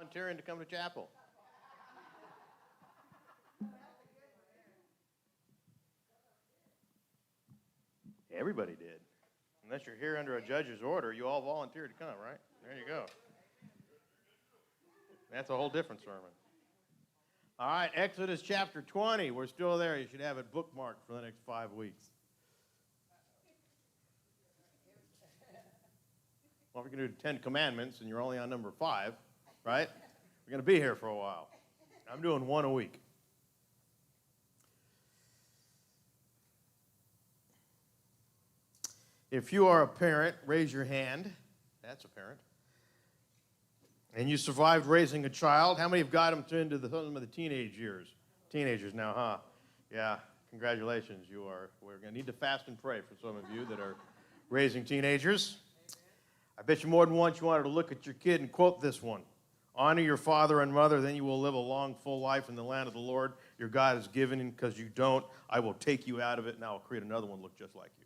volunteering to come to chapel? Everybody did. Unless you're here under a judge's order, you all volunteered to come, right? There you go. That's a whole different sermon. All right, Exodus chapter 20. We're still there. You should have it bookmarked for the next 5 weeks. Well, if you're going to do 10 commandments and you're only on number 5, right? We're going to be here for a while. I'm doing one a week. If you are a parent, raise your hand. That's a parent. And you survived raising a child. How many have got them into some of the teenage years? Teenagers now, huh? Yeah, congratulations. We're going to need to fast and pray for some of you that are raising teenagers. I bet you more than once you wanted to look at your kid and quote this one. Honor your father and mother, then you will live a long, full life in the land of the Lord your God has given, and because you don't, I will take you out of it, and I will create another one look just like you.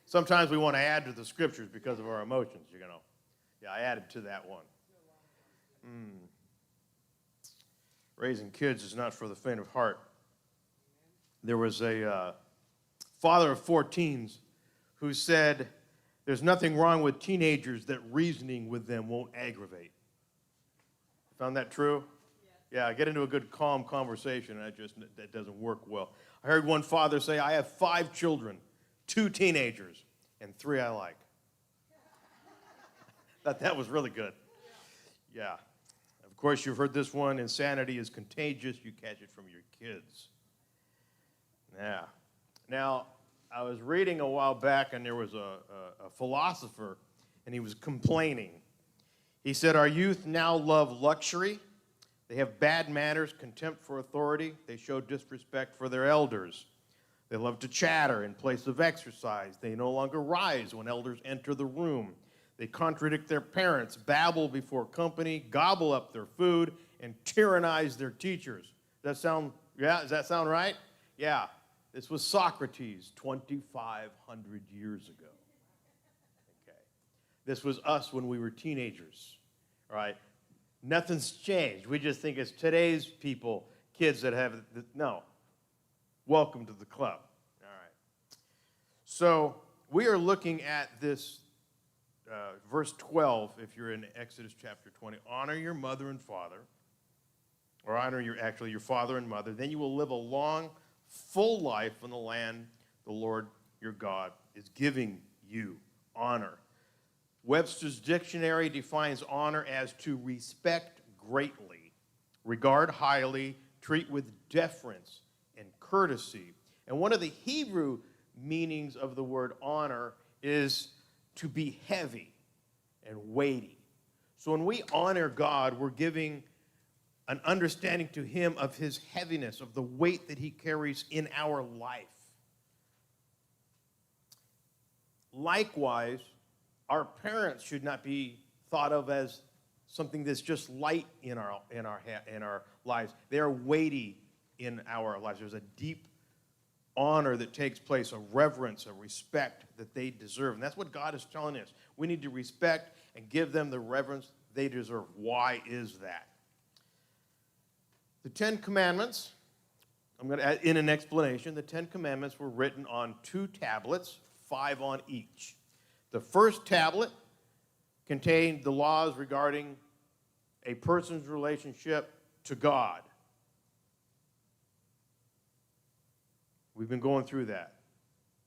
Sometimes we want to add to the scriptures because of our emotions, you know. Yeah, I added to that one. Raising kids is not for the faint of heart. There was a father of 4 teens who said, there's nothing wrong with teenagers that reasoning with them won't aggravate. Found that true? Yeah, get into a good, calm conversation, and that doesn't work well. I heard one father say, I have 5 children, 2 teenagers, and 3 I like. Thought that was really good. Yeah. Of course, you've heard this one, insanity is contagious. You catch it from your kids. Yeah. Now, I was reading a while back, and there was a philosopher, and he was complaining. He said, our youth now love luxury. They have bad manners, contempt for authority. They show disrespect for their elders. They love to chatter in place of exercise. They no longer rise when elders enter the room. They contradict their parents, babble before company, gobble up their food, and tyrannize their teachers. Does that sound right? Yeah. This was Socrates 2,500 years ago. Okay. This was us when we were teenagers, right? Nothing's changed. We just think it's today's people, kids that have, no. Welcome to the club. All right. So we are looking at this verse 12, if you're in Exodus chapter 20. Honor your mother and father, or honor your father and mother. Then you will live a long, full life in the land the Lord your God is giving you. Honor. Webster's dictionary defines honor as to respect greatly, regard highly, treat with deference and courtesy. And one of the Hebrew meanings of the word honor is to be heavy and weighty. So when we honor God, we're giving an understanding to him of his heaviness, of the weight that he carries in our life. Likewise, our parents should not be thought of as something that's just light in our lives. They are weighty in our lives. There's a deep honor that takes place, a reverence, a respect that they deserve. And that's what God is telling us. We need to respect and give them the reverence they deserve. Why is that? The 10 Commandments, I'm going to add in an explanation. The 10 Commandments were written on 2 tablets, 5 on each. The first tablet contained the laws regarding a person's relationship to God. We've been going through that,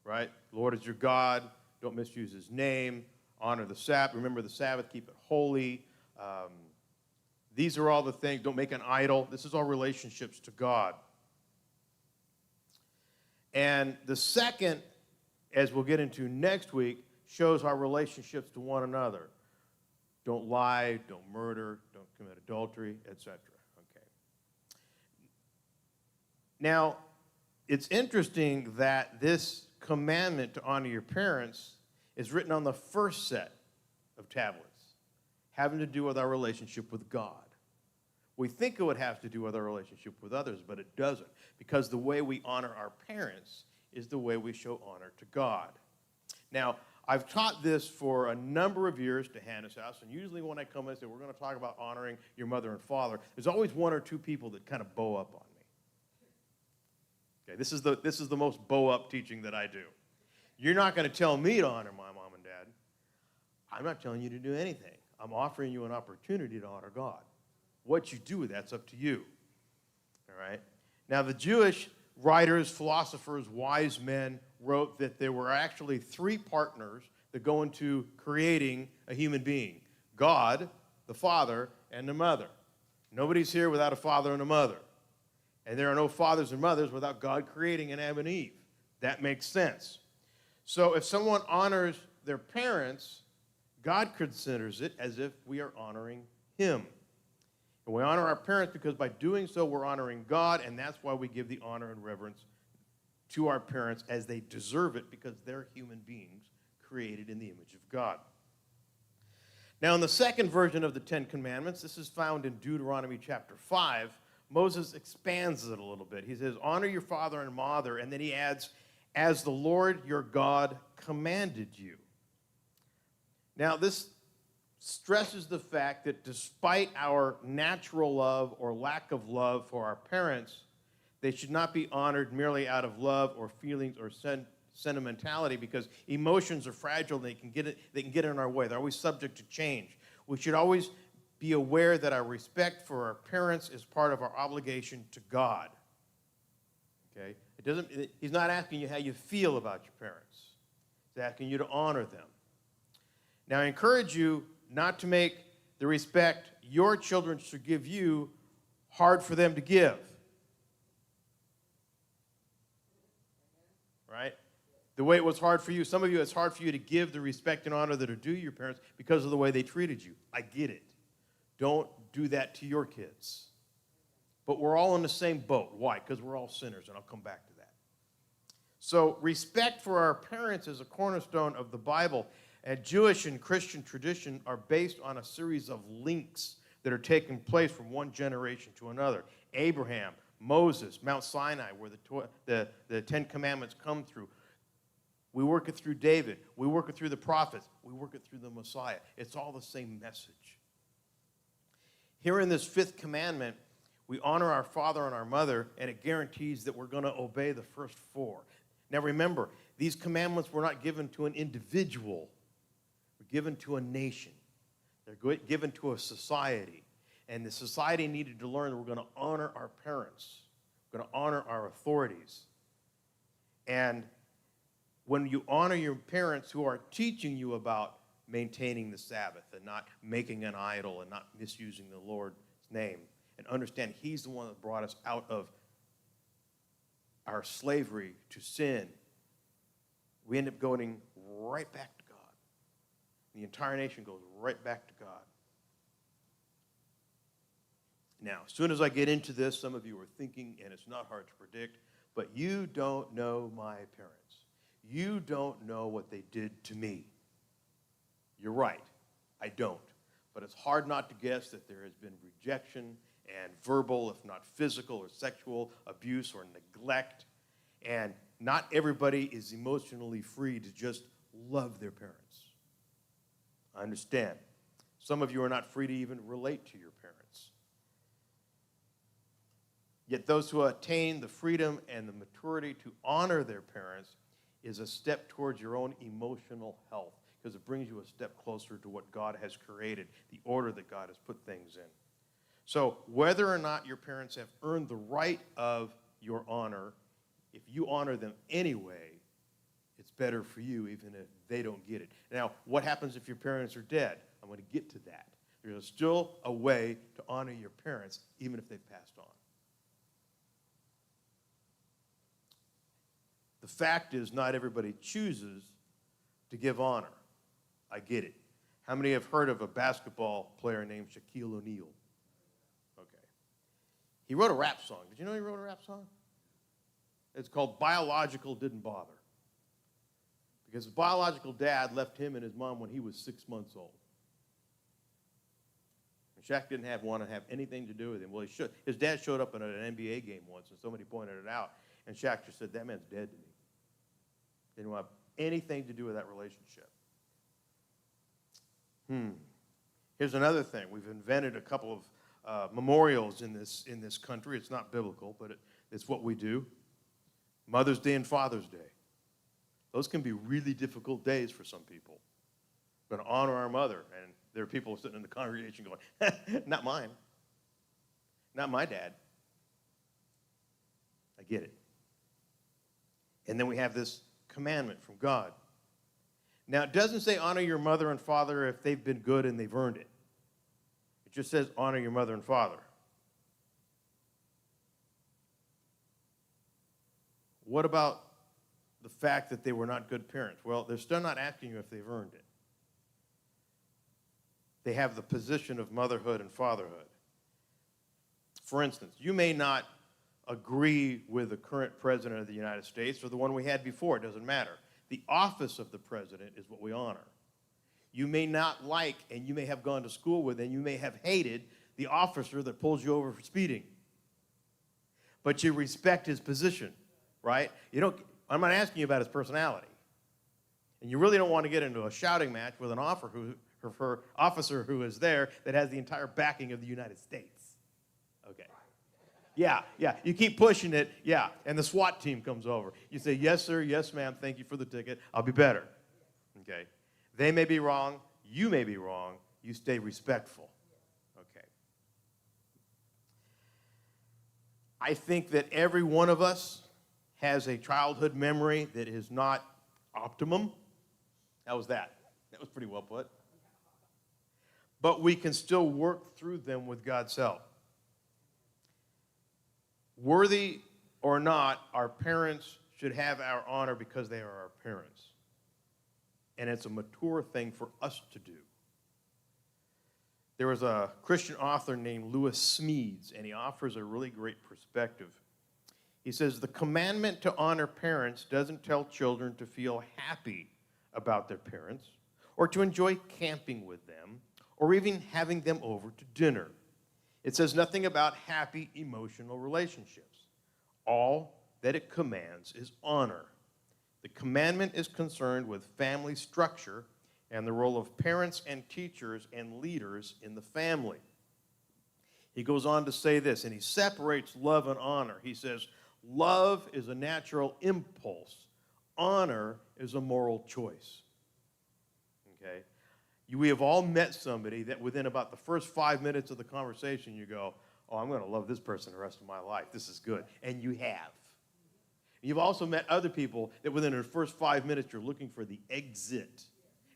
right? Lord is your God. Don't misuse his name. Honor the Sabbath. Remember the Sabbath. Keep it holy. These are all the things. Don't make an idol. This is all relationships to God. And the second, as we'll get into next week, shows our relationships to one another. Don't lie, don't murder, don't commit adultery, etc. Okay. Now, it's interesting that this commandment to honor your parents is written on the first set of tablets, having to do with our relationship with God. We think it would have to do with our relationship with others, but it doesn't, because the way we honor our parents is the way we show honor to God. Now, I've taught this for a number of years to Hannah's house, and usually when I come and say, we're going to talk about honoring your mother and father, there's always one or two people that kind of bow up on me. Okay, this is the most bow up teaching that I do. You're not going to tell me to honor my mom and dad. I'm not telling you to do anything. I'm offering you an opportunity to honor God. What you do with that's up to you. All right? Now, the Jewish writers, philosophers, wise men wrote that there were actually three partners that go into creating a human being: God, the Father, and the Mother. Nobody's here without a father and a mother. And there are no fathers and mothers without God creating an Adam and Eve. That makes sense. So if someone honors their parents, God considers it as if we are honoring him. And we honor our parents because by doing so, we're honoring God, and that's why we give the honor and reverence to our parents as they deserve it, because they're human beings created in the image of God. Now, in the second version of the Ten Commandments, this is found in Deuteronomy chapter 5, Moses expands it a little bit. He says, honor your father and mother, and then he adds, as the Lord your God commanded you. Now, this stresses the fact that despite our natural love or lack of love for our parents, they should not be honored merely out of love or feelings or sentimentality, because emotions are fragile. They can get in our way. They're always subject to change. We should always be aware that our respect for our parents is part of our obligation to God. Okay? He's not asking you how you feel about your parents. He's asking you to honor them. Now, I encourage you not to make the respect your children should give you hard for them to give. Right? The way it was hard for you, some of you, it's hard for you to give the respect and honor that are due your parents because of the way they treated you. I get it. Don't do that to your kids. But we're all in the same boat. Why? Because we're all sinners, and I'll come back to that. So respect for our parents is a cornerstone of the Bible. And Jewish and Christian tradition are based on a series of links that are taking place from one generation to another. Abraham, Moses, Mount Sinai, where the Ten Commandments come through. We work it through David. We work it through the prophets. We work it through the Messiah. It's all the same message. Here in this fifth commandment, we honor our father and our mother, and it guarantees that we're going to obey the first four. Now remember, these commandments were not given to an individual. They're given to a nation. They're given to a society. And the society needed to learn that we're going to honor our parents. We're going to honor our authorities. And when you honor your parents who are teaching you about maintaining the Sabbath and not making an idol and not misusing the Lord's name, and understand he's the one that brought us out of our slavery to sin, we end up going right back to God. The entire nation goes right back to God. Now, as soon as I get into this, some of you are thinking, and it's not hard to predict, but you don't know my parents. You don't know what they did to me. You're right, I don't. But it's hard not to guess that there has been rejection and verbal, if not physical or sexual abuse or neglect. And not everybody is emotionally free to just love their parents. I understand. Some of you are not free to even relate to your parents. Yet those who attain the freedom and the maturity to honor their parents is a step towards your own emotional health, because it brings you a step closer to what God has created, the order that God has put things in. So whether or not your parents have earned the right of your honor, if you honor them anyway, it's better for you even if they don't get it. Now, what happens if your parents are dead? I'm going to get to that. There's still a way to honor your parents even if they've passed on. The fact is, not everybody chooses to give honor. I get it. How many have heard of a basketball player named Shaquille O'Neal? Okay. He wrote a rap song. Did you know he wrote a rap song? It's called Biological Didn't Bother. Because his biological dad left him and his mom when he was 6 months old. And Shaq didn't want to have anything to do with him. Well, his dad showed up at an NBA game once, and somebody pointed it out. And Shaq just said, that man's dead to me. Didn't want to anything to do with that relationship. Here's another thing. We've invented a couple of memorials in this country. It's not biblical, but it's what we do. Mother's Day and Father's Day. Those can be really difficult days for some people. We're going to honor our mother, and there are people sitting in the congregation going, not mine. Not my dad. I get it. And then we have this commandment from God. Now, it doesn't say honor your mother and father if they've been good and they've earned it. It just says honor your mother and father. What about the fact that they were not good parents? Well, they're still not asking you if they've earned it. They have the position of motherhood and fatherhood. For instance, you may not agree with the current president of the United States or the one we had before. It doesn't matter. The office of the president is what we honor. You may not like, and you may have gone to school with, and you may have hated the officer that pulls you over for speeding. But you respect his position, right? I'm not asking you about his personality. And you really don't want to get into a shouting match with an officer who is there that has the entire backing of the United States. Okay. Yeah. You keep pushing it, and the SWAT team comes over. You say, yes, sir, yes, ma'am, thank you for the ticket. I'll be better. Okay. They may be wrong. You may be wrong. You stay respectful. Okay. I think that every one of us has a childhood memory that is not optimum. How was that? That was pretty well put. But we can still work through them with God's help. Worthy or not, our parents should have our honor because they are our parents. And it's a mature thing for us to do. There was a Christian author named Lewis Smedes, and he offers a really great perspective. He says, the commandment to honor parents doesn't tell children to feel happy about their parents or to enjoy camping with them or even having them over to dinner. It says nothing about happy emotional relationships. All that it commands is honor. The commandment is concerned with family structure and the role of parents and teachers and leaders in the family. He goes on to say this, and he separates love and honor. He says, love is a natural impulse. Honor is a moral choice. Okay? We have all met somebody that within about the first 5 minutes of the conversation, you go, oh, I'm going to love this person the rest of my life. This is good. And you have. You've also met other people that within the first 5 minutes, you're looking for the exit.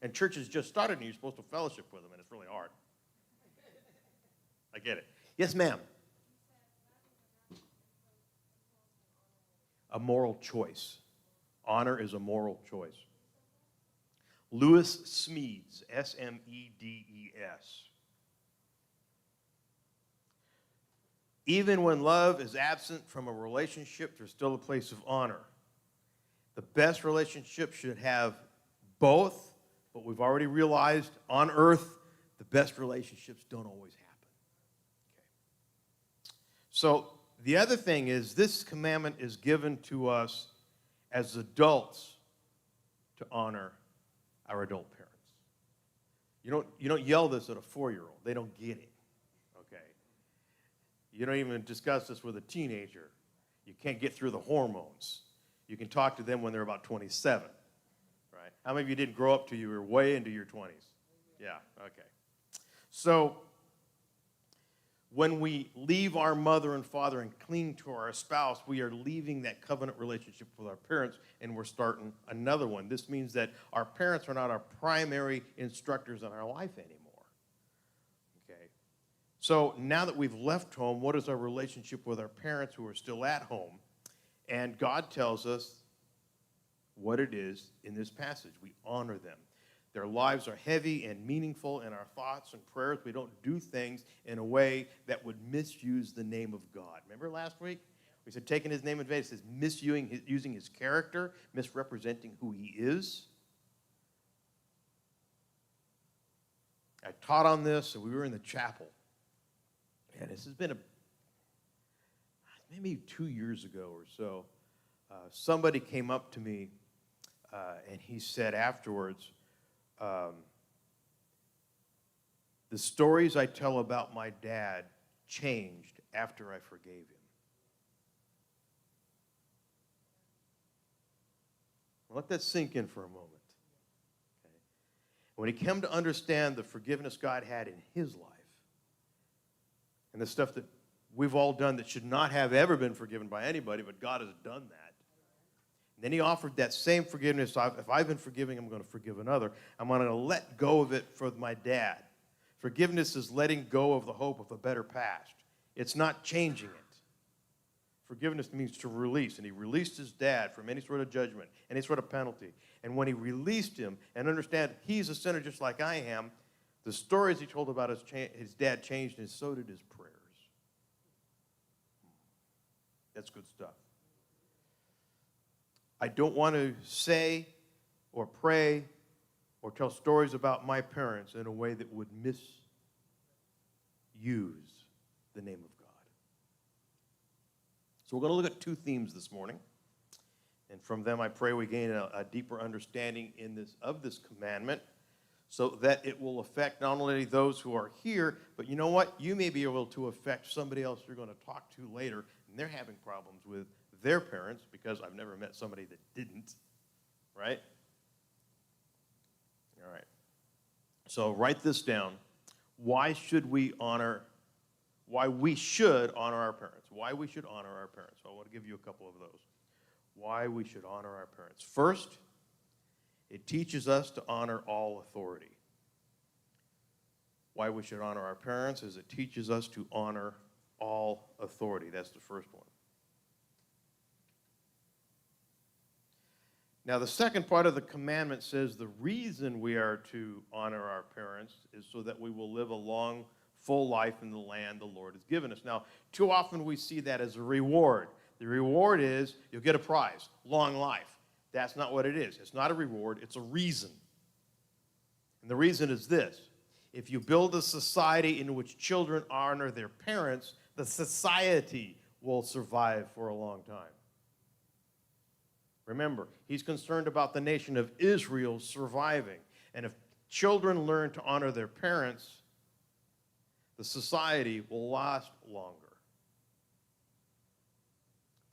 And church has just started, and you're supposed to fellowship with them, and it's really hard. I get it. Yes, ma'am. A moral choice. Honor is a moral choice. Lewis Smedes, S-M-E-D-E-S. Even when love is absent from a relationship, there's still a place of honor. The best relationship should have both, but we've already realized on earth, the best relationships don't always happen. Okay. So the other thing is this commandment is given to us as adults to honor our adult parents. You don't yell this at a 4-year-old. They don't get it. Okay. You don't even discuss this with a teenager. You can't get through the hormones. You can talk to them when they're about 27. Right? How many of you didn't grow up till you were way into your 20s? Yeah, okay. So when we leave our mother and father and cling to our spouse, we are leaving that covenant relationship with our parents, and we're starting another one. This means that our parents are not our primary instructors in our life anymore. Okay. So now that we've left home, what is our relationship with our parents who are still at home? And God tells us what it is in this passage. We honor them. Their lives are heavy and meaningful in our thoughts and prayers. We don't do things in a way that would misuse the name of God. Remember last week? We said taking his name in vain. It says using his character, misrepresenting who he is. I taught on this, and we were in the chapel. And this has been maybe 2 years ago or so. Somebody came up to me and he said afterwards, the stories I tell about my dad changed after I forgave him. Let that sink in for a moment. Okay? When he came to understand the forgiveness God had in his life, and the stuff that we've all done that should not have ever been forgiven by anybody, but God has done that. And then he offered that same forgiveness. If I've been forgiving, I'm going to forgive another. I'm going to let go of it for my dad. Forgiveness is letting go of the hope of a better past. It's not changing it. Forgiveness means to release, and he released his dad from any sort of judgment, any sort of penalty. And when he released him and understand he's a sinner just like I am, the stories he told about his dad changed, and so did his prayers. That's good stuff. I don't want to say or pray or tell stories about my parents in a way that would misuse the name of God. So we're going to look at two themes this morning. And from them, I pray we gain a deeper understanding of this commandment so that it will affect not only those who are here, but you know what? You may be able to affect somebody else you're going to talk to later, and they're having problems with their parents, because I've never met somebody that didn't, right? All right. So write this down. Why we should honor our parents. Why we should honor our parents. So I want to give you a couple of those. Why we should honor our parents. First, it teaches us to honor all authority. Why we should honor our parents is it teaches us to honor all authority. That's the first one. Now, the second part of the commandment says the reason we are to honor our parents is so that we will live a long, full life in the land the Lord has given us. Now, too often we see that as a reward. The reward is you'll get a prize, long life. That's not what it is. It's not a reward, it's a reason. And the reason is this. If you build a society in which children honor their parents, the society will survive for a long time. Remember, he's concerned about the nation of Israel surviving. And if children learn to honor their parents, the society will last longer.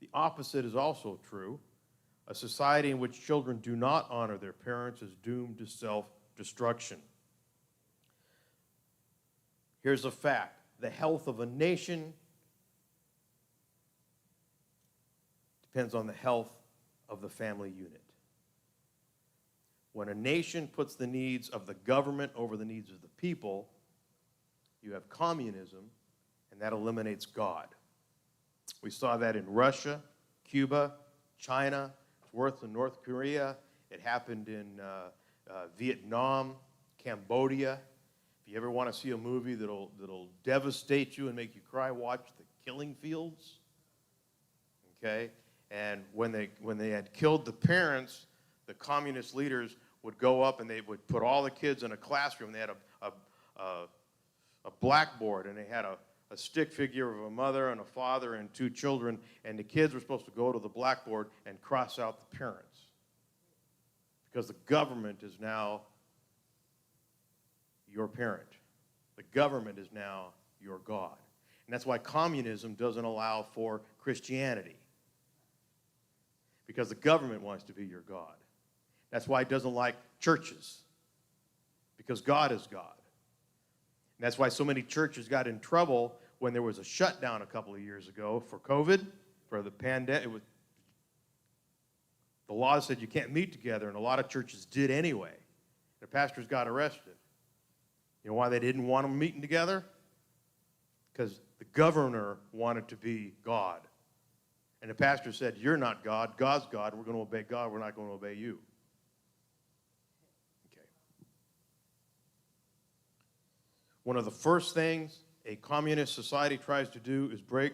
The opposite is also true. A society in which children do not honor their parents is doomed to self-destruction. Here's a fact. The health of a nation depends on the health of the family unit. When a nation puts the needs of the government over the needs of the people, you have communism, and that eliminates God. We saw that in Russia, Cuba, China, it's worse in North Korea. It happened in Vietnam, Cambodia. If you ever want to see a movie that'll devastate you and make you cry, watch The Killing Fields. Okay? And when they had killed the parents, the communist leaders would go up and they would put all the kids in a classroom. They had a blackboard, and they had a stick figure of a mother and a father and two children, and the kids were supposed to go to the blackboard and cross out the parents because the government is now your parent. The government is now your God. And that's why communism doesn't allow for Christianity, because the government wants to be your God. That's why it doesn't like churches, because God is God. And that's why so many churches got in trouble when there was a shutdown a couple of years ago for COVID, for the pandemic. The law said you can't meet together, and a lot of churches did anyway. The pastors got arrested. You know why they didn't want them meeting together? Because the governor wanted to be God. And the pastor said, you're not God, God's God, we're going to obey God, we're not going to obey you. Okay. One of the first things a communist society tries to do is break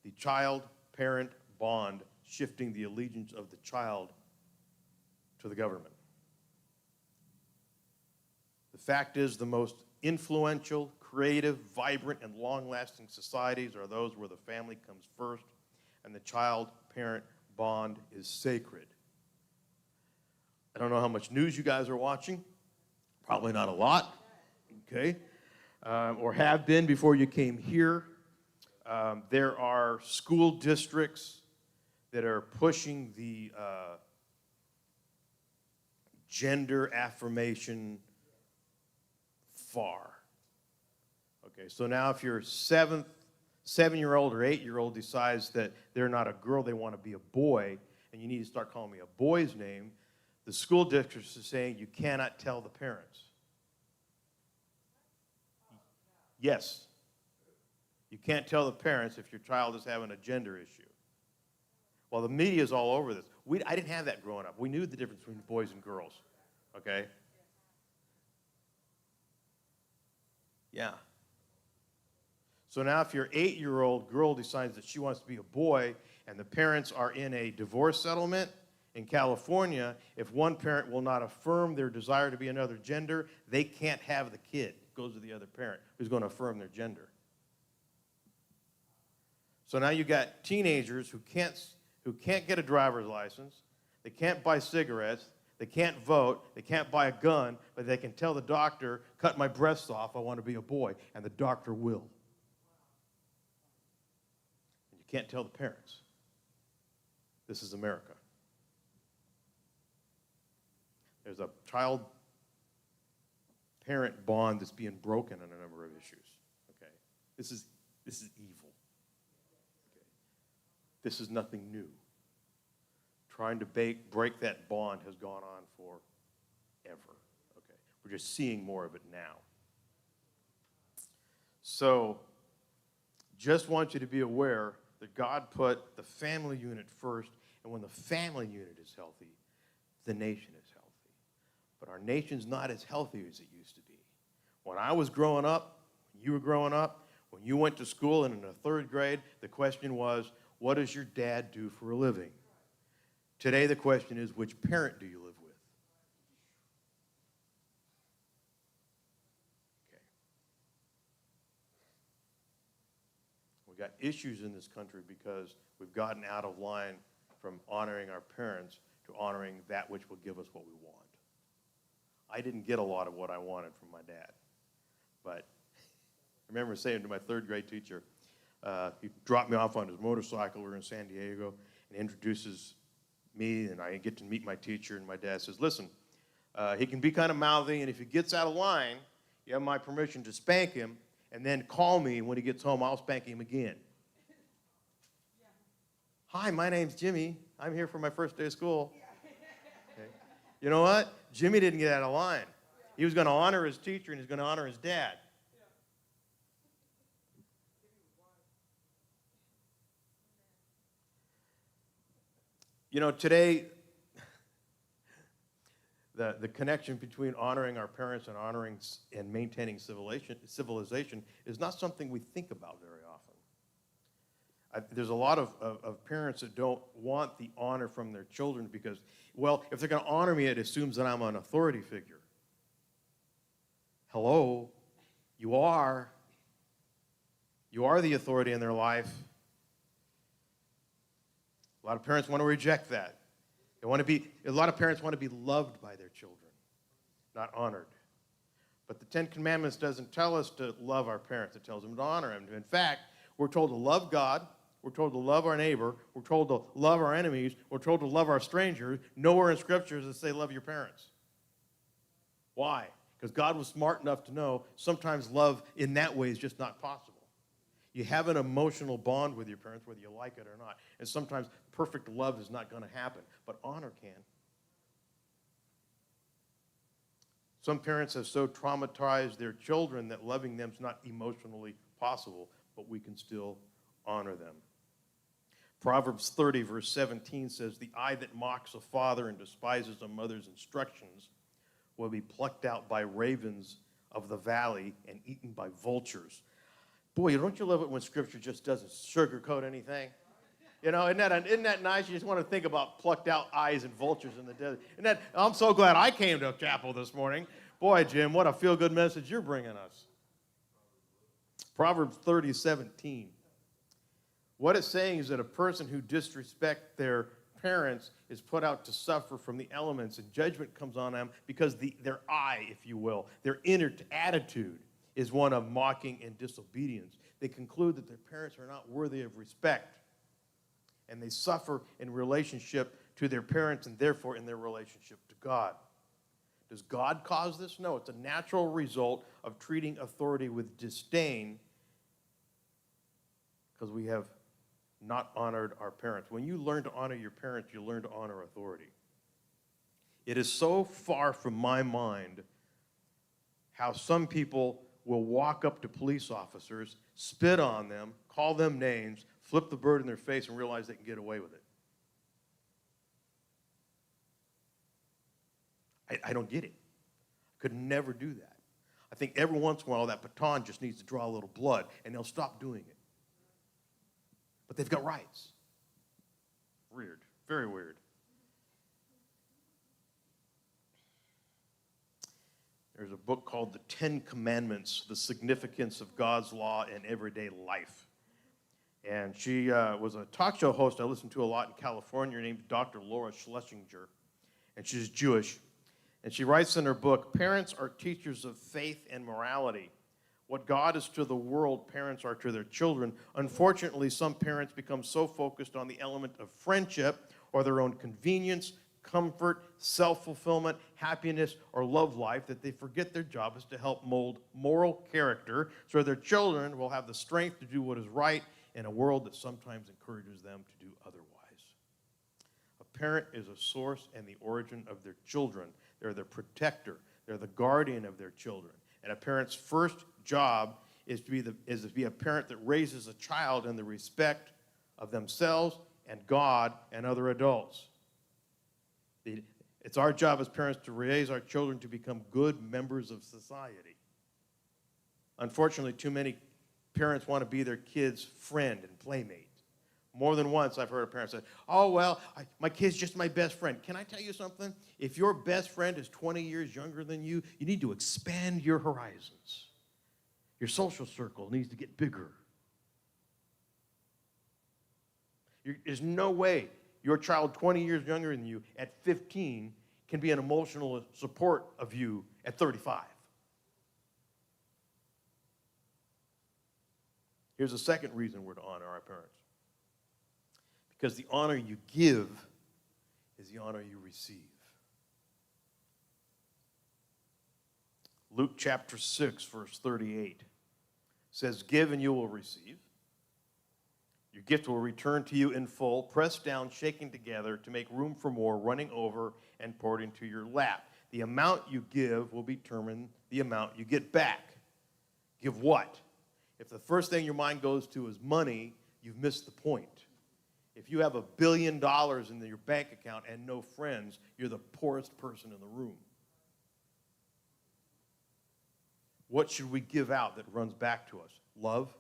the child-parent bond, shifting the allegiance of the child to the government. The fact is, the most influential, creative, vibrant, and long-lasting societies are those where the family comes first and the child-parent bond is sacred. I don't know how much news you guys are watching. Probably not a lot, okay? Or have been before you came here. There are school districts that are pushing the gender affirmation far. Okay, so now if your 7-year-old or 8-year-old decides that they're not a girl, they want to be a boy, and you need to start calling me a boy's name, the school district is saying you cannot tell the parents. Yes. You can't tell the parents if your child is having a gender issue. Well, the media is all over this. I didn't have that growing up. We knew the difference between boys and girls, okay? Yeah. So now if your 8-year-old girl decides that she wants to be a boy and the parents are in a divorce settlement in California, if one parent will not affirm their desire to be another gender, they can't have the kid. It goes to the other parent who's going to affirm their gender. So now you got teenagers who can't get a driver's license, they can't buy cigarettes, they can't vote, they can't buy a gun, but they can tell the doctor, cut my breasts off, I want to be a boy, and the doctor will. And you can't tell the parents. This is America. There's a child-parent bond that's being broken on a number of issues. Okay, this is evil. Okay, this is nothing new. Trying to break that bond has gone on forever. Okay, we're just seeing more of it now. So, just want you to be aware that God put the family unit first, and when the family unit is healthy, the nation is healthy. But our nation's not as healthy as it used to be. When I was growing up, when you were growing up, when you went to school and in the 3rd grade, the question was, what does your dad do for a living? Today the question is, which parent do you live with? Okay. We got issues in this country because we've gotten out of line from honoring our parents to honoring that which will give us what we want. I didn't get a lot of what I wanted from my dad. But I remember saying to my 3rd grade teacher, he dropped me off on his motorcycle. We were in San Diego, and introduces me, and I get to meet my teacher, and my dad says, listen, he can be kind of mouthy, and if he gets out of line, you have my permission to spank him, and then call me when he gets home, I'll spank him again. Hi, my name's Jimmy. I'm here for my first day of school. Okay. You know what? Jimmy didn't get out of line. He was going to honor his teacher, and he's going to honor his dad. You know, today, the connection between honoring our parents and honoring and maintaining civilization is not something we think about very often. There's a lot of parents that don't want the honor from their children because, well, if they're going to honor me, it assumes that I'm an authority figure. Hello, you are the authority in their life. A lot of parents want to reject that. A lot of parents want to be loved by their children, not honored. But the 10 Commandments doesn't tell us to love our parents. It tells them to honor them. In fact, we're told to love God. We're told to love our neighbor. We're told to love our enemies. We're told to love our strangers. Nowhere in Scripture does it say love your parents. Why? Because God was smart enough to know sometimes love in that way is just not possible. You have an emotional bond with your parents, whether you like it or not. And sometimes perfect love is not going to happen, but honor can. Some parents have so traumatized their children that loving them is not emotionally possible, but we can still honor them. Proverbs 30, verse 17 says, "The eye that mocks a father and despises a mother's instructions will be plucked out by ravens of the valley and eaten by vultures." Boy, don't you love it when Scripture just doesn't sugarcoat anything? You know, isn't that nice? You just want to think about plucked out eyes and vultures in the desert. I'm so glad I came to chapel this morning. Boy, Jim, what a feel-good message you're bringing us. Proverbs 30:17. What it's saying is that a person who disrespects their parents is put out to suffer from the elements, and judgment comes on them because their eye, if you will, their inner attitude is one of mocking and disobedience. They conclude that their parents are not worthy of respect, and they suffer in relationship to their parents and therefore in their relationship to God. Does God cause this? No, it's a natural result of treating authority with disdain because we have not honored our parents. When you learn to honor your parents, you learn to honor authority. It is so far from my mind how some people will walk up to police officers, spit on them, call them names, flip the bird in their face, and realize they can get away with it. I don't get it. I could never do that. I think every once in a while that baton just needs to draw a little blood, and they'll stop doing it. But they've got rights. Weird. Very weird. There's a book called The 10 Commandments, The Significance of God's Law in Everyday Life. And she was a talk show host I listened to a lot in California named Dr. Laura Schlesinger. And she's Jewish. And she writes in her book, parents are teachers of faith and morality. What God is to the world, parents are to their children. Unfortunately, some parents become so focused on the element of friendship or their own convenience, comfort, self-fulfillment, happiness, or love life that they forget their job is to help mold moral character so their children will have the strength to do what is right in a world that sometimes encourages them to do otherwise. A parent is a source and the origin of their children. They're the protector. They're the guardian of their children. And a parent's first job is to be a parent that raises a child in the respect of themselves and God and other adults. It's our job as parents to raise our children to become good members of society. Unfortunately, too many parents want to be their kids' friend and playmate. More than once, I've heard a parent say, oh, well, my kid's just my best friend. Can I tell you something? If your best friend is 20 years younger than you, you need to expand your horizons. Your social circle needs to get bigger. There's no way your child 20 years younger than you at 15 can be an emotional support of you at 35. Here's the second reason we're to honor our parents. Because the honor you give is the honor you receive. Luke chapter 6, verse 38 says, give and you will receive. Your gift will return to you in full, pressed down, shaken together to make room for more, running over and poured into your lap. The amount you give will determine the amount you get back. Give what? If the first thing your mind goes to is money, you've missed the point. If you have $1 billion in your bank account and no friends, you're the poorest person in the room. What should we give out that runs back to us? Love,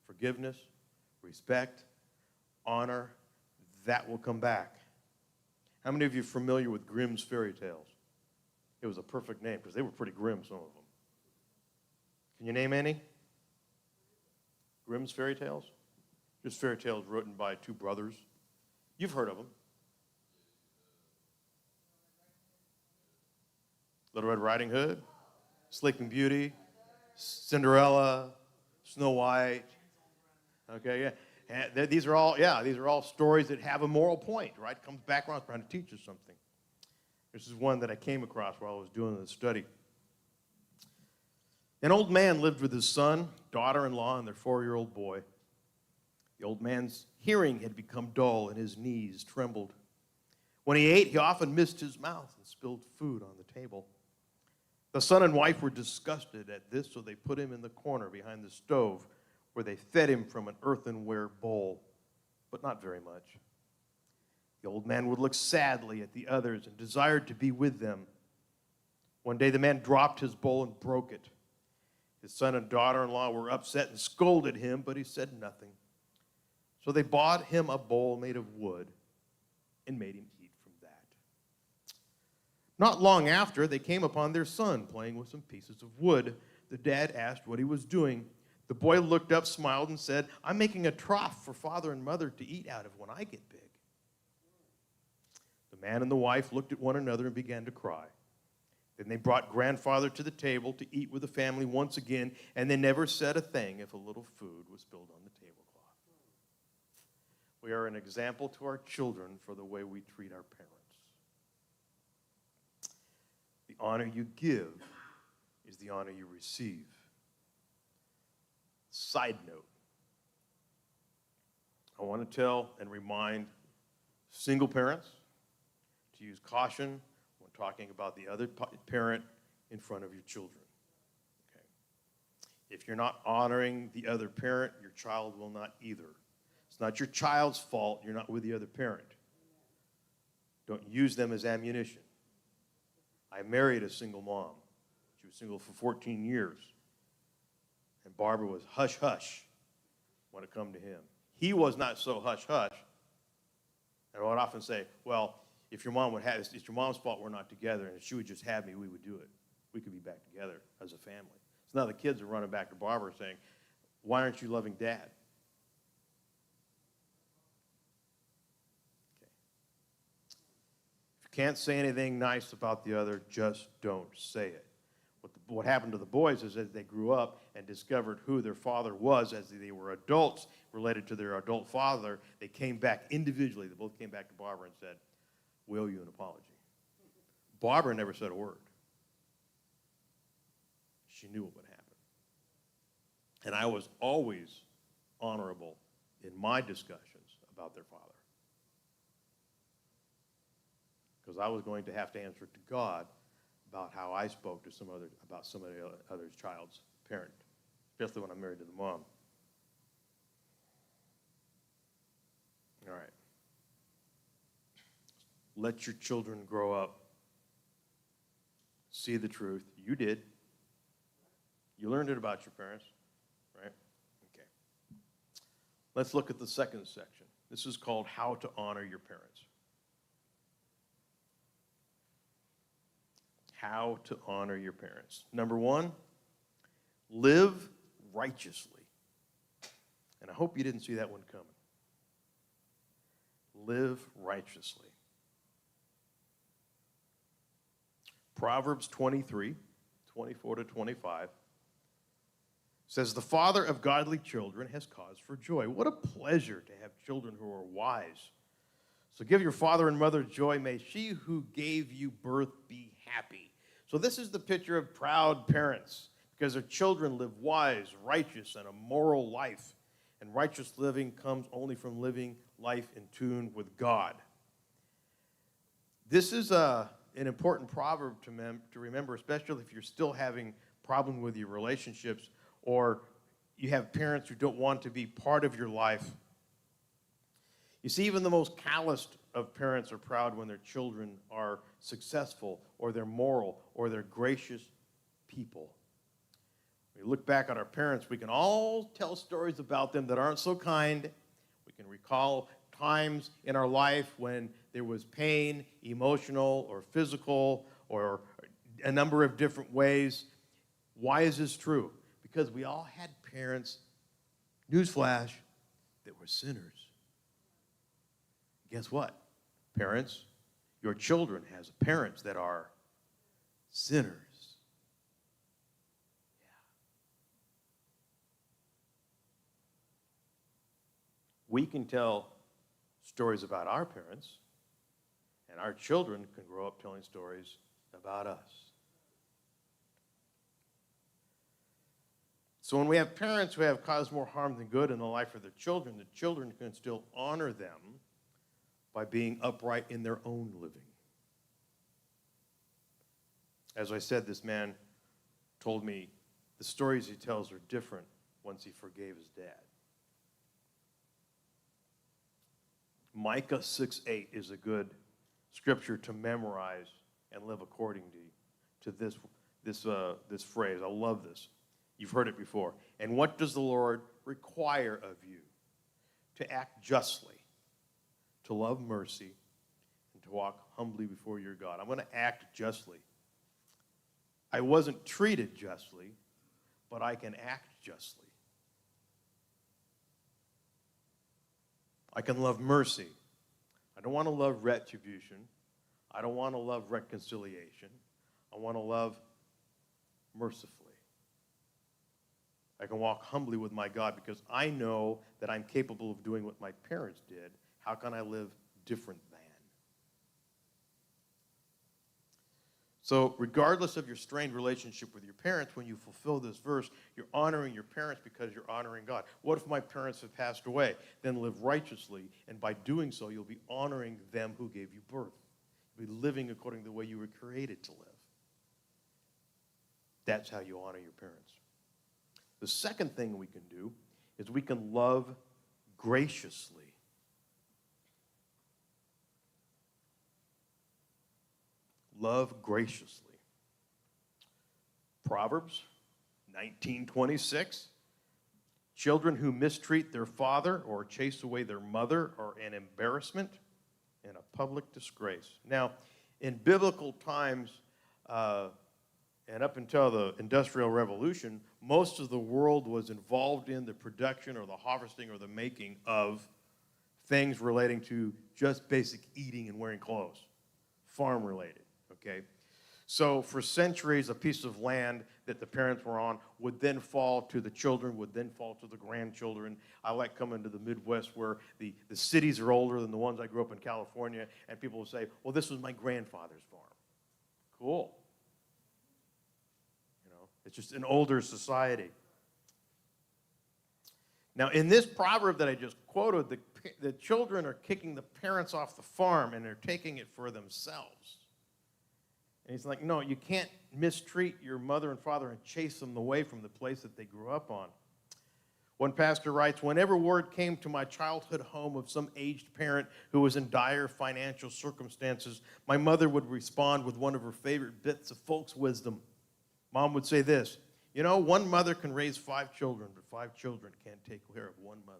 forgiveness, respect, honor, that will come back. How many of you are familiar with Grimm's fairy tales? It was a perfect name because they were pretty grim, some of them. Can you name any? Grimm's fairy tales? Just fairy tales written by two brothers. You've heard of them. Little Red Riding Hood, Sleeping Beauty, Cinderella, Snow White. Okay, yeah. And these are all stories that have a moral point, right? It comes back around trying to teach us something. This is one that I came across while I was doing the study. An old man lived with his son, daughter-in-law, and their 4-year-old boy. The old man's hearing had become dull and his knees trembled. When he ate, he often missed his mouth and spilled food on the table. The son and wife were disgusted at this, so they put him in the corner behind the stove where they fed him from an earthenware bowl, but not very much. The old man would look sadly at the others and desired to be with them. One day the man dropped his bowl and broke it. His son and daughter-in-law were upset and scolded him, but he said nothing. So they bought him a bowl made of wood and made him eat from that. Not long after, they came upon their son playing with some pieces of wood. The dad asked what he was doing. The boy looked up, smiled, and said, I'm making a trough for father and mother to eat out of when I get big. The man and the wife looked at one another and began to cry. Then they brought grandfather to the table to eat with the family once again, and they never said a thing if a little food was spilled on the tablecloth. We are an example to our children for the way we treat our parents. The honor you give is the honor you receive. Side note, I want to tell and remind single parents to use caution when talking about the other parent in front of your children. Okay? If you're not honoring the other parent, your child will not either. It's not your child's fault you're not with the other parent. Don't use them as ammunition. I married a single mom. She was single for 14 years. And Barbara was hush-hush when it come to him. He was not so hush-hush. And I would often say, well, if your mom would have, it's your mom's fault we're not together, and if she would just have me, we would do it. We could be back together as a family. So now the kids are running back to Barbara saying, why aren't you loving Dad? Okay. If you can't say anything nice about the other, just don't say it. What happened to the boys is that they grew up and discovered who their father was as they were adults related to their adult father. They came back individually. They both came back to Barbara and said, we owe you an apology. Barbara never said a word. She knew what would happen. And I was always honorable in my discussions about their father. Because I was going to have to answer to God about how I spoke to about somebody other's child's parent, especially when I'm married to the mom. All right. Let your children grow up, see the truth. You did. You learned it about your parents, right? Okay. Let's look at the second section. This is called How to Honor Your Parents. How to honor your parents. Number one, live righteously. And I hope you didn't see that one coming. Live righteously. Proverbs 23, 24 to 25 says, the father of godly children has cause for joy. What a pleasure to have children who are wise. So give your father and mother joy. May she who gave you birth be happy. So this is the picture of proud parents because their children live wise, righteous, and a moral life. And righteous living comes only from living life in tune with God. This is an important proverb to remember, especially if you're still having problems with your relationships or you have parents who don't want to be part of your life. You see, even the most calloused of parents are proud when their children are successful or they're moral or they're gracious people. We look back at our parents, we can all tell stories about them that aren't so kind. We can recall times in our life when there was pain, emotional or physical or a number of different ways. Why is this true? Because we all had parents, newsflash, that were sinners. Guess what? Parents, your children has parents that are sinners. Yeah. We can tell stories about our parents, and our children can grow up telling stories about us. So when we have parents who have caused more harm than good in the life of their children, the children can still honor them by being upright in their own living. As I said, this man told me the stories he tells are different once he forgave his dad. Micah 6:8 is a good scripture to memorize and live according to this phrase. I love this. You've heard it before. And what does the Lord require of you? To act justly, to love mercy, and to walk humbly before your God. I'm going to act justly. I wasn't treated justly, but I can act justly. I can love mercy. I don't want to love retribution. I don't want to love reconciliation. I want to love mercifully. I can walk humbly with my God because I know that I'm capable of doing what my parents did. How can I live different than? So regardless of your strained relationship with your parents, when you fulfill this verse, you're honoring your parents because you're honoring God. What if my parents have passed away? Then live righteously, and by doing so, you'll be honoring them who gave you birth. You'll be living according to the way you were created to live. That's how you honor your parents. The second thing we can do is we can love graciously. Love graciously. Proverbs 19:26. Children who mistreat their father or chase away their mother are an embarrassment and a public disgrace. Now, in biblical times, and up until the Industrial Revolution, most of the world was involved in the production or the harvesting or the making of things relating to just basic eating and wearing clothes, farm-related, okay? So for centuries, a piece of land that the parents were on would then fall to the children, would then fall to the grandchildren. I like coming to the Midwest where the cities are older than the ones I grew up in California, and people will say, well, this was my grandfather's farm. Cool. It's just an older society. Now, in this proverb that I just quoted, the children are kicking the parents off the farm, and they're taking it for themselves. And he's like, no, you can't mistreat your mother and father and chase them away from the place that they grew up on. One pastor writes, whenever word came to my childhood home of some aged parent who was in dire financial circumstances, my mother would respond with one of her favorite bits of folks' wisdom. Mom would say this, you know, one mother can raise 5 children, but 5 children can't take care of one mother.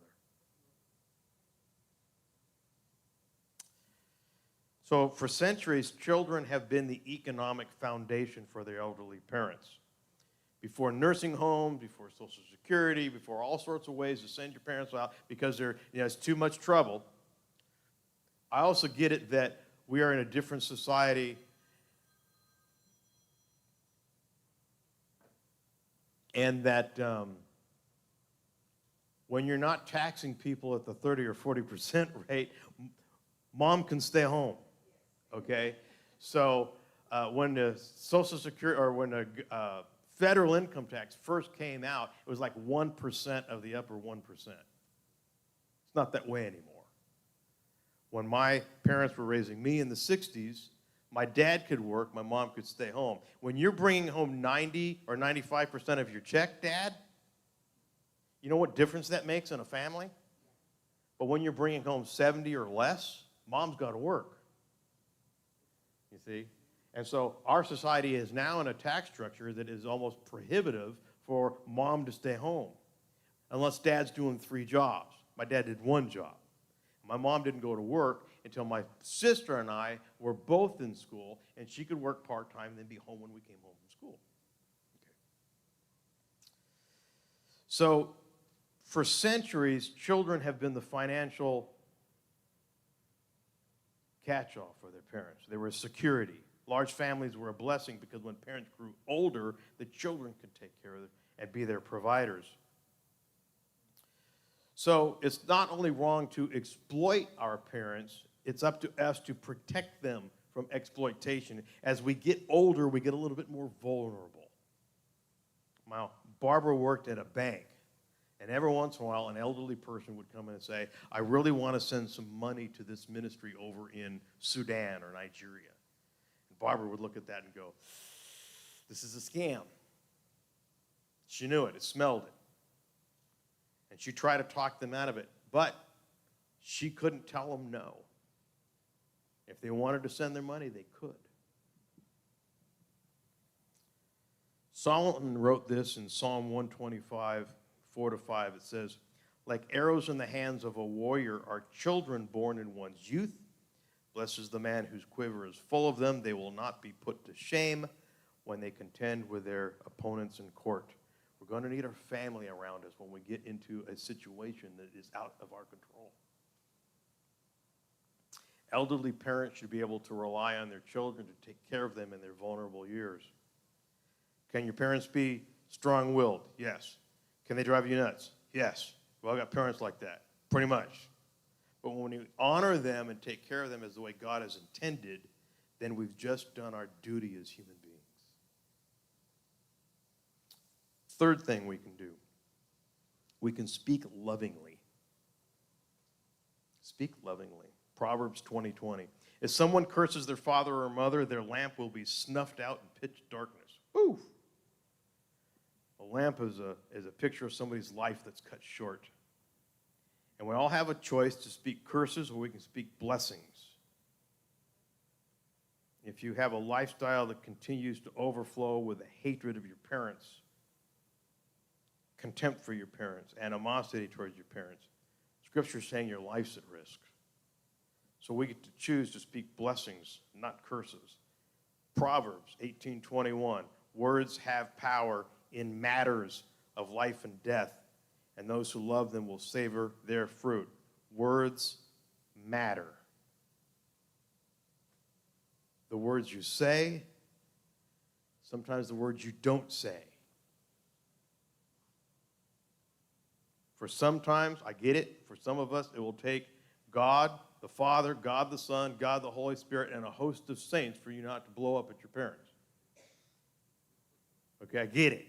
So for centuries, children have been the economic foundation for their elderly parents. Before nursing homes, before Social Security, before all sorts of ways to send your parents out because it's too much trouble. I also get it that we are in a different society. And that when you're not taxing people at the 30 or 40% rate, mom can stay home, okay? So when the Social Security or when the federal income tax first came out, it was like 1% of the upper 1%. It's not that way anymore. When my parents were raising me in the 60s, my dad could work, my mom could stay home. When you're bringing home 90 or 95% of your check, Dad, you know what difference that makes in a family? But when you're bringing home 70 or less, mom's got to work. You see? And so our society is now in a tax structure that is almost prohibitive for mom to stay home, unless dad's doing 3 jobs. My dad did 1 job. My mom didn't go to work until my sister and I were both in school, and she could work part-time and then be home when we came home from school. Okay. So for centuries, children have been the financial catch-all for their parents. They were a security. Large families were a blessing because when parents grew older, the children could take care of them and be their providers. So it's not only wrong to exploit our parents, it's up to us to protect them from exploitation. As we get older, we get a little bit more vulnerable. Now, Barbara worked at a bank, and every once in a while, an elderly person would come in and say, I really want to send some money to this ministry over in Sudan or Nigeria. And Barbara would look at that and go, this is a scam. She knew it, smelled it. And she tried to talk them out of it, but she couldn't tell them no. If they wanted to send their money, they could. Solomon wrote this in Psalm 125, 4-5. It says, like arrows in the hands of a warrior are children born in one's youth. Blessed is the man whose quiver is full of them. They will not be put to shame when they contend with their opponents in court. We're going to need our family around us when we get into a situation that is out of our control. Elderly parents should be able to rely on their children to take care of them in their vulnerable years. Can your parents be strong-willed? Yes. Can they drive you nuts? Yes. Well, I got parents like that, pretty much. But when we honor them and take care of them as the way God has intended, then we've just done our duty as human beings. Third thing we can do, we can speak lovingly. Speak lovingly. Proverbs 20:20. If someone curses their father or mother, their lamp will be snuffed out in pitch darkness. Woo! A lamp is a picture of somebody's life that's cut short. And we all have a choice to speak curses or we can speak blessings. If you have a lifestyle that continues to overflow with the hatred of your parents, contempt for your parents, animosity towards your parents, Scripture is saying your life's at risk. So we get to choose to speak blessings, not curses. Proverbs 18:21, words have power in matters of life and death, and those who love them will savor their fruit. Words matter. The words you say, sometimes the words you don't say. For sometimes, I get it, for some of us, it will take God the Father, God the Son, God the Holy Spirit, and a host of saints for you not to blow up at your parents. Okay, I get it.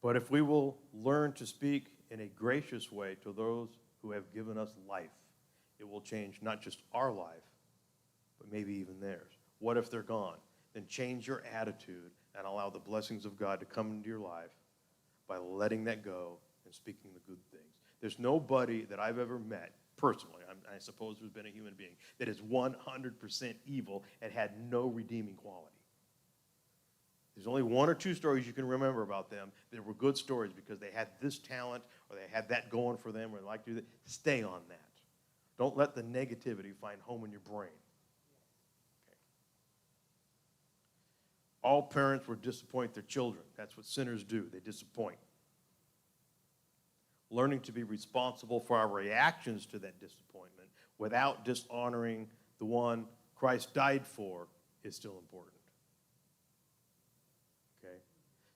But if we will learn to speak in a gracious way to those who have given us life, it will change not just our life, but maybe even theirs. What if they're gone? Then change your attitude and allow the blessings of God to come into your life by letting that go and speaking the good things. There's nobody that I've ever met, personally, I suppose there's been a human being, that is 100% evil and had no redeeming quality. There's only one or two stories you can remember about them that were good stories because they had this talent or they had that going for them or they like to do that. Stay on that. Don't let the negativity find home in your brain. Okay. All parents will disappoint their children. That's what sinners do. They disappoint. Learning to be responsible for our reactions to that disappointment without dishonoring the one Christ died for is still important. Okay?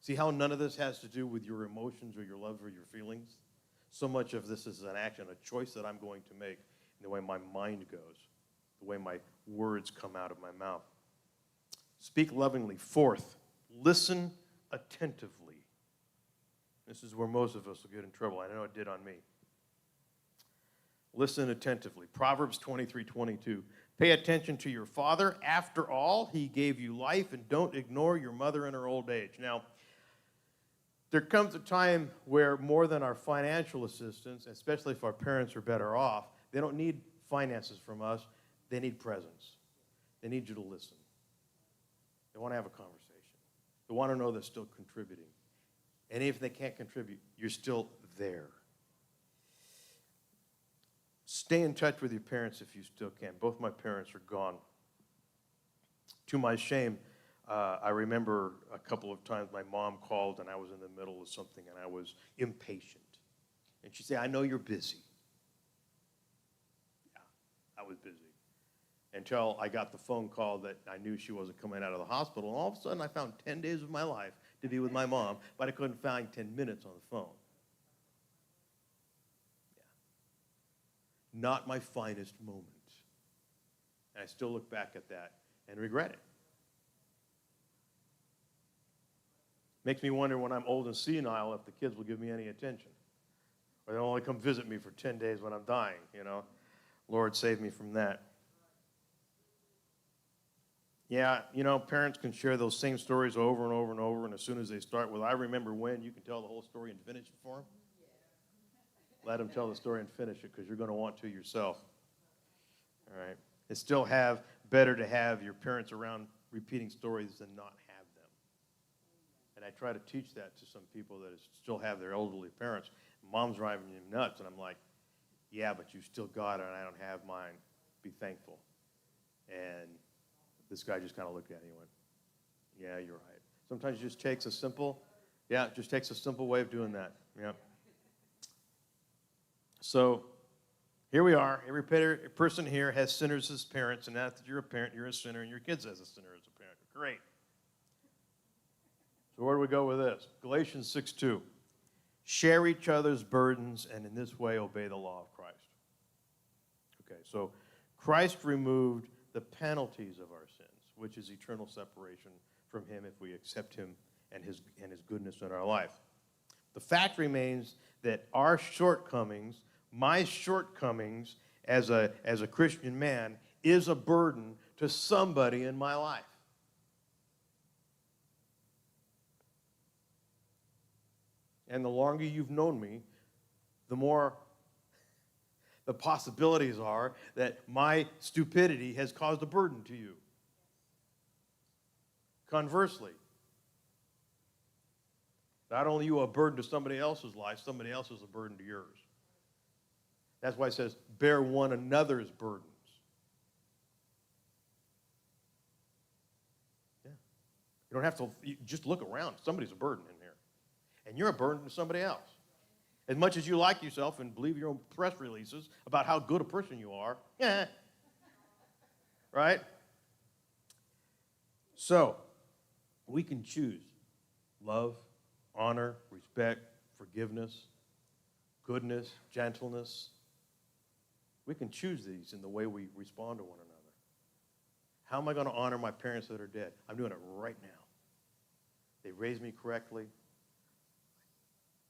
See how none of this has to do with your emotions or your love or your feelings? So much of this is an action, a choice that I'm going to make in the way my mind goes, the way my words come out of my mouth. Speak lovingly. Fourth, listen attentively. This is where most of us will get in trouble. I know it did on me. Listen attentively. Proverbs 23:22. Pay attention to your father. After all, he gave you life, and don't ignore your mother in her old age. Now, there comes a time where more than our financial assistance, especially if our parents are better off, they don't need finances from us. They need presence. They need you to listen. They want to have a conversation. They want to know they're still contributing. And if they can't contribute, you're still there. Stay in touch with your parents if you still can. Both my parents are gone. To my shame, I remember a couple of times my mom called and I was in the middle of something and I was impatient. And she'd say, I know you're busy. Yeah, I was busy. Until I got the phone call that I knew she wasn't coming out of the hospital. And all of a sudden, I found 10 days of my life to be with my mom, but I couldn't find 10 minutes on the phone. Yeah. Not my finest moment. And I still look back at that and regret it. Makes me wonder when I'm old and senile if the kids will give me any attention. Or they'll only come visit me for 10 days when I'm dying, you know. Lord, save me from that. Yeah, you know, parents can share those same stories over and over and over, and as soon as they start with, I remember when, you can tell the whole story and finish it for them. Let them tell the story and finish it, because you're going to want to yourself. All right? It's still better to have your parents around repeating stories than not have them. And I try to teach that to some people that still have their elderly parents. Mom's driving you nuts, and I'm like, yeah, but you still got it, and I don't have mine. Be thankful. And this guy just kind of looked at me and went, yeah, you're right. Sometimes it just takes a simple way of doing that. Yeah. So here we are. Every person here has sinners as parents, and now that you're a parent, you're a sinner, and your kids as a sinner as a parent. Great. So where do we go with this? Galatians 6:2. Share each other's burdens, and in this way obey the law of Christ. Okay, so Christ removed the penalties of our sins, which is eternal separation from him if we accept him and his goodness in our life. The fact remains that our shortcomings, my shortcomings as a Christian man, is a burden to somebody in my life. And the longer you've known me, the more the possibilities are that my stupidity has caused a burden to you. Conversely, not only are you a burden to somebody else's life, somebody else is a burden to yours. That's why it says, bear one another's burdens. Yeah. You don't have to, just look around. Somebody's a burden in here. And you're a burden to somebody else. As much as you like yourself and believe your own press releases about how good a person you are, yeah. Right? So, we can choose love, honor, respect, forgiveness, goodness, gentleness. We can choose these in the way we respond to one another. How am I going to honor my parents that are dead? I'm doing it right now. They raised me correctly.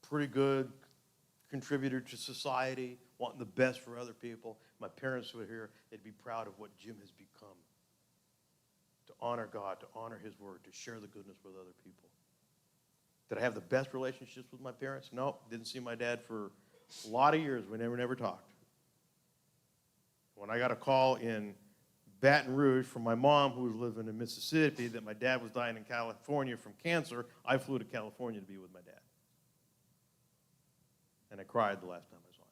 Pretty good contributor to society, wanting the best for other people. My parents were here. They'd be proud of what Jim has become. To honor God, to honor his word, to share the goodness with other people. Did I have the best relationships with my parents? No, didn't see my dad for a lot of years. We never talked. When I got a call in Baton Rouge from my mom, who was living in Mississippi, that my dad was dying in California from cancer, I flew to California to be with my dad. And I cried the last time I saw him.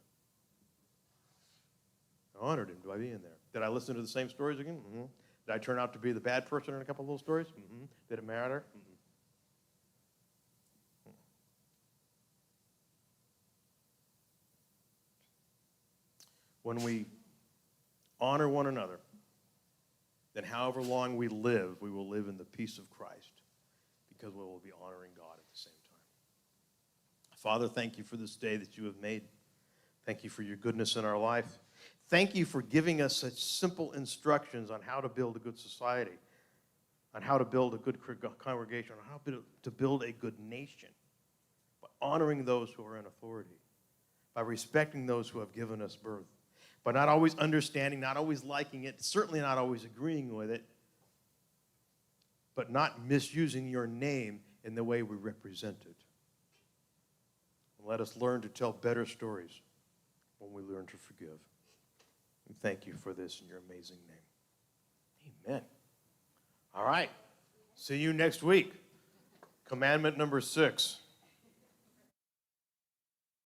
I honored him by being there. Did I listen to the same stories again? Mm-hmm. Did I turn out to be the bad person in a couple of those stories? Mm-hmm. Did it matter? Mm-hmm. When we honor one another, then however long we live, we will live in the peace of Christ because we will be honoring God at the same time. Father, thank you for this day that you have made. Thank you for your goodness in our life. Thank you for giving us such simple instructions on how to build a good society, on how to build a good congregation, on how to build a good nation, by honoring those who are in authority, by respecting those who have given us birth, by not always understanding, not always liking it, certainly not always agreeing with it, but not misusing your name in the way we represent it. Let us learn to tell better stories when we learn to forgive. And thank you for this in your amazing name. Amen. All right. See you next week. Commandment number 6.